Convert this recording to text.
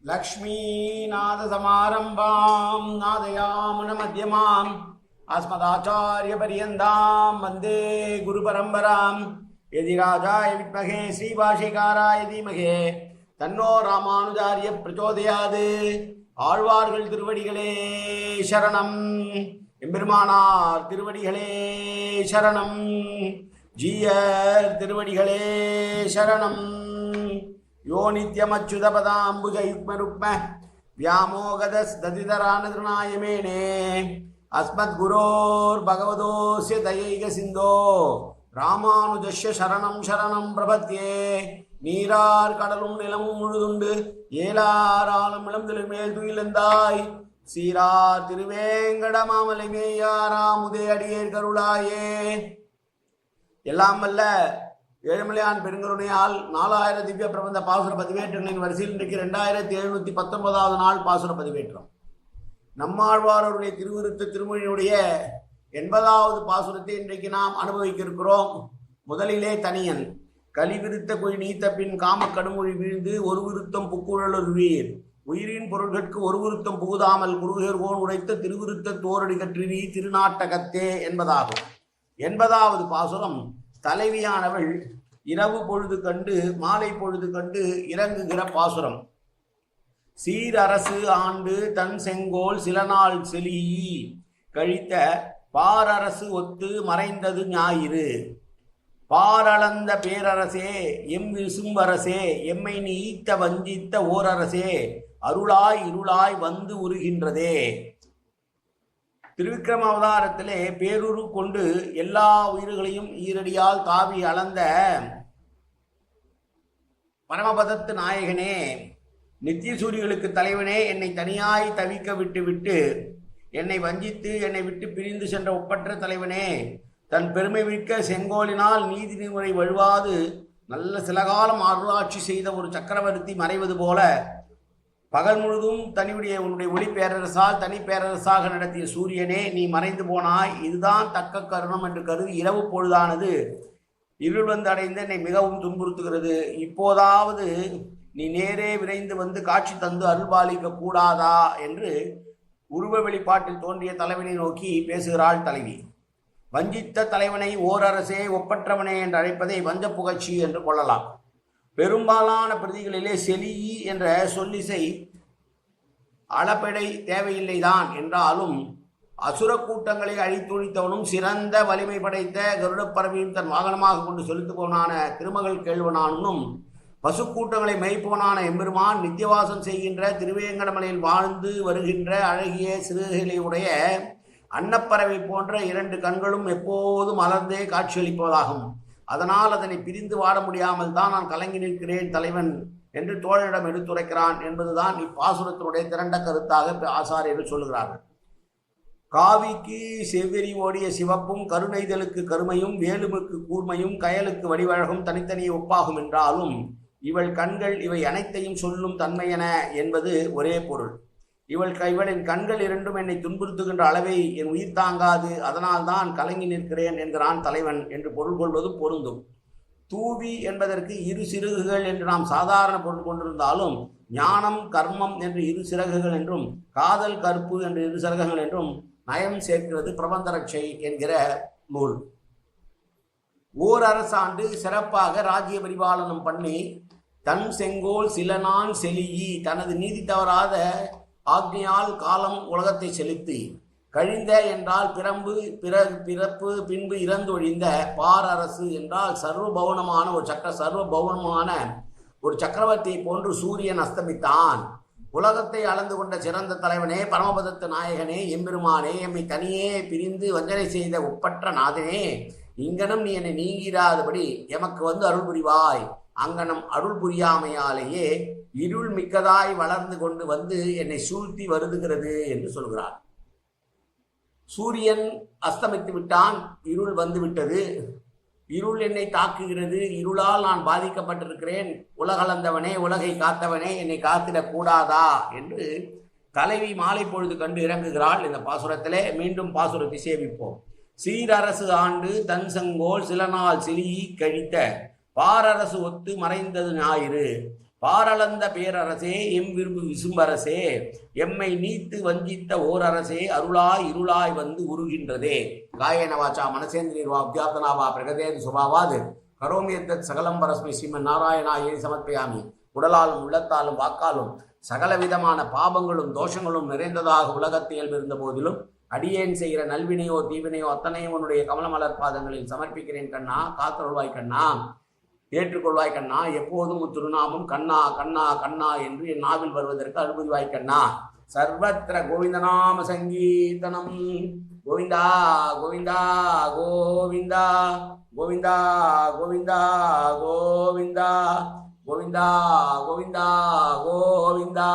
लक्ष्मीनाथसमारम्भां नादयामुनमध्यमाम् अस्मदाचार्यपर्यन्तां वन्दे गुरुपरम्परां यदिराजाय विद्महे श्रीभाष्यकाराय धीमहि तन्नो रामानुजार्य प्रचोदयात् ஆழ்வார்கள் திருவடிகளே சரணம் எம்பெருமானார் திருவடிகளே சரணம் ஜீயர் திருவடிகளே சரணம் यो नित्यमच्युतपदाम्बुजयुग्मरुक्म व्यामोगदस्दतितरानतृणायमेने अस्मद्गुरोर्भगवतोऽस्य दयैकसिन्धो ராமானுஜஸ்ய சரணம் சரணம் பிரபத்யே. நீரார் கடலும் நிலமும் முழுதுண்டு ஏலாராலும் இளம்தில் மேல் துயிலந்தாய் சீரார் திருவேங்கடமாமலை மேயாராமுதே அடியேர் கருளாயே. எல்லாம் வல்ல ஏழுமலையான் பெருங்கருணையால் 4000 திவ்ய பிரபந்த பாசுர பதிவேற்றங்களின் வரிசையில் இன்றைக்கு 2719வது நாள் பாசுர பதிவேற்றம். நம்மாழ்வாரருடைய திருவிருத்த திருமொழியினுடைய 80வது பாசுரத்தை இன்றைக்கு நாம் அனுபவிக்க இருக்கிறோம். முதலிலே தனியன் கலிவிருத்த கொய் நீத்த பின் காம கடுமொழி வீழ்ந்து ஒரு விருத்தம் புக்குழலுவீர் உயிரின் பொருள்களுக்கு ஒரு விருத்தம் புகுதாமல் குருகேர்கோன் உரைத்த திருவிருத்த தோரடி கற்றினி திருநாட்டகத்தே என்பதாகும். 80வது பாசுரம் தலைவியானவள் இரவு பொழுது கண்டு மாலை பொழுது கண்டு இறங்குகிற பாசுரம். சீரரசு ஆண்டு தன் செங்கோல் சில நாள் செலி கழித்த பாரரசு ஒத்து மறைந்தது ஞாயிறு. பாரளந்த பேரரசே எம் விசும்பரசே எம்மை நீ ஈத்த வஞ்சித்த ஓரரசே அருளாய் இருளாய் வந்து உருகின்றதே. திருவிக்கிரம அவதாரத்திலே பேருரு கொண்டு எல்லா உயிர்களையும் ஈரடியால் தாவி அளந்த பரமபதத்து நாயகனே, நித்திய சூரியர்களுக்கு தலைவனே, என்னை தனியாய் தவிக்க விட்டு என்னை வஞ்சித்து என்னை விட்டு பிரிந்து சென்ற ஒப்பற்ற தலைவனே, தன் பெருமை மிக்க செங்கோலினால் நீதி நெறிமுறை வழுவாது நல்ல சிலகாலம் அருளாட்சி செய்த ஒரு சக்கரவர்த்தி மறைவது போல பகல் முழுதும் உன்னுடைய ஒளி பேரரசால் தனி பேரரசாக நடத்திய சூரியனே, நீ மறைந்து போனாய். இதுதான் தக்க கருணம் என்று கருதி இரவு பொழுதானது இருள் வந்து அடைந்து என்னை மிகவும் துன்புறுத்துகிறது. இப்போதாவது நீ நேரே விரைந்து வந்து காட்சி தந்து அருள்பாலிக்க கூடாதா என்று உருவ வெளிப்பாட்டில் தோன்றிய தலைவனை நோக்கி பேசுகிறாள் தலைவி. வஞ்சித்த தலைவனை ஓரரசே ஒப்பற்றவனே என்று அழைப்பதை வஞ்ச புகழ்ச்சி என்று கொள்ளலாம். பெரும்பாலான பிரதிகளிலே செலி என்ற சொல்லிசை அளப்பெடை தேவையில்லைதான் என்றாலும் அசுர கூட்டங்களை அழித்தொழித்தவனும் சிறந்த வலிமை படைத்த கருடப்பறவையும் தன் வாகனமாக கொண்டு செலுத்துபவனான திருமகள் கேள்வனானும் பசுக்கூட்டங்களை மெய்ப்பவனான எம்பெருமான் நித்தியவாசம் செய்கின்ற திருவேங்கடமலையில் வாழ்ந்து வருகின்ற அழகிய சிறுகளை உடைய அன்னப்பறவை போன்ற 2 கண்களும் எப்போதும் மலர்ந்தே காட்சியளிப்பதாகும். அதனால் அதனை பிரிந்து வாட முடியாமல் தான் நான் கலங்கி நிற்கிறேன் தலைவன் என்று தோழனிடம் எடுத்துரைக்கிறான் என்பதுதான் இப்பாசுரத்தினுடைய திரண்ட கருத்தாக ஆசாரியர்கள் சொல்லுகிறார்கள். காவிக்கு செவ்வெறி ஓடிய சிவப்பும் கருணைதலுக்கு கருமையும் வேலுமுக்கு கூர்மையும் கயலுக்கு வடிவழகும் தனித்தனியே ஒப்பாகும் என்றாலும் இவள் கண்கள் இவை அனைத்தையும் சொல்லும் தன்மையென என்பது ஒரே பொருள். இவளின் கண்கள் 2ம் என்னை துன்புறுத்துகின்ற அளவை என் உயிர் தாங்காது, அதனால் தான் கலங்கி நிற்கிறேன் என்கிறான் தலைவன் என்று பொருள் கொள்வது பொருந்தும். தூவி என்பதற்கு 2 சிறகுகள் என்று நாம் சாதாரண பொருள் கொண்டிருந்தாலும் ஞானம் கர்மம் என்று 2 சிறகுகள் என்றும் காதல் கற்பு என்று 2 சிறகுகள் என்றும் நயம் சேர்க்கிறது பிரபந்தரட்சை என்கிற நூல். ஓர் அரசாண்டு சிறப்பாக ராஜ்ய பரிபாலனம் பண்ணி தன் செங்கோல் சில நாள் செலியி தனது நீதி தவறாத ஆக்னியால் காலம் உலகத்தை செலுத்தி கழிந்த என்றால் பிறப்பு பின்பு இறந்தொழிந்த பாரரசு என்றால் சர்வபௌனமான ஒரு சக்கரவர்த்தியை போன்று சூரியன் அஸ்தமித்தான். உலகத்தை அளந்து கொண்ட சிறந்த தலைவனே, பரமபதத்து நாயகனே, எம்பெருமானே, எம்மை தனியே பிரிந்து வஞ்சனை செய்த ஒப்பற்ற நாதனே, இங்கனம் நீ என்னை நீங்கிறாதபடி எமக்கு வந்து அருள் புரிவாய். அங்கனம் அருள் புரியாமையாலேயே இருள் மிக்கதாய் வளர்ந்து கொண்டு வந்து என்னை சூழ்த்தி வருதுகிறது என்று சொல்கிறார். சூரியன் அஸ்தமித்து விட்டான், இருள் வந்து விட்டது. இருள் என்னை தாக்குகிறது, இருளால் நான் பாதிக்கப்பட்டிருக்கிறேன். உலகளந்தவனே, உலகை காத்தவனே, என்னை காத்திடக் கூடாதா என்று தலைவி மாலை பொழுது கண்டு இறங்குகிறாள். இந்த பாசுரத்திலே மீண்டும் பாசுரத்தை சேவிப்போம். சீரரசு ஆண்டு தன் செங்கோல் சில நாள் செலி கழித்த பாரரசு ஒத்து மறைந்தது ஞாயிறு. பாரளந்த பேரரசே எம் விரும்பு விசும்பரசே எம்மை நீத்து வஞ்சித்த ஓர் அரசே அருளாய் இருளாய் வந்து உருகின்றதே. காயேன வாச்சா மனசேந்திரியர்வா அத்தியார்த்தனாவா பிரகதேது சுபாவாது கரோமி எத்தத் சகலம் பரஸ்மை ஸ்ரீமன் நாராயணா ஏ சமர்ப்பயாமி. உடலாலும் உள்ளத்தாலும் வாக்காலும் சகல விதமான பாபங்களும் தோஷங்களும் நிறைந்ததாக உலகத்தில் இருந்த போதிலும் அடியேன் செய்கிற நல்வினையோ தீவினையோ அத்தனையும் உன்னுடைய கமலமலர் பாதங்களில் சமர்ப்பிக்கிறேன் கண்ணா. காத்தருள்வாய் கண்ணா, ஏற்றுக்கொள்வாய் கண்ணா. எப்போதும் திருநாமம் கண்ணா கண்ணா கண்ணா என்று என் நாவில் வருவதற்கு அனுமதிவாய் கண்ணா. சர்வத்திர கோவிந்தநாம சங்கீர்த்தனம். கோவிந்தா கோவிந்தா கோவிந்தா கோவிந்தா கோவிந்தா கோவிந்தா கோவிந்தா கோவிந்தா கோவிந்தா.